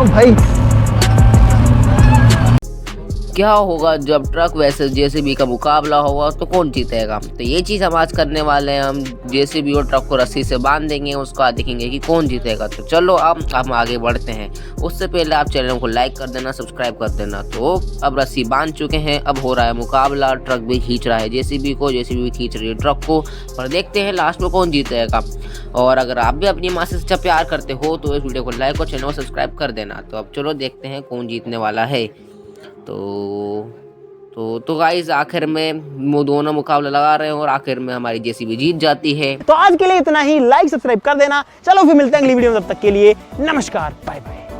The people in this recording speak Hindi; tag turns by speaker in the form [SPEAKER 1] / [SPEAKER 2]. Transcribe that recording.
[SPEAKER 1] ओ भाई,
[SPEAKER 2] क्या होगा जब ट्रक वर्सेस जेसीबी का मुकाबला होगा तो कौन जीतेगा। तो ये चीज़ हम आज करने वाले हैं। हम जेसीबी और ट्रक को रस्सी से बांध देंगे, उसका देखेंगे कि कौन जीतेगा। तो चलो अब हम आगे बढ़ते हैं। उससे पहले आप चैनल को लाइक कर देना, सब्सक्राइब कर देना। तो अब रस्सी बांध चुके हैं, अब हो रहा है मुकाबला। ट्रक भी खींच रहा है जेसीबी को, जेसीबी भी खींच रही है ट्रक को, और देखते हैं लास्ट में कौन जीतेगा। और अगर आप भी अपनी माँ से सच्चा प्यार करते हो तो इस वीडियो को लाइक और चैनल को सब्सक्राइब कर देना। तो अब चलो देखते हैं कौन जीतने वाला है। तो गाइस आखिर में वो दोनों मुकाबला लगा रहे हैं और आखिर में हमारी जेसीबी जीत जाती है।
[SPEAKER 1] तो आज के लिए इतना ही। लाइक सब्सक्राइब कर देना। चलो फिर मिलते हैं अगली वीडियो में, तब तक के लिए नमस्कार, बाय बाय।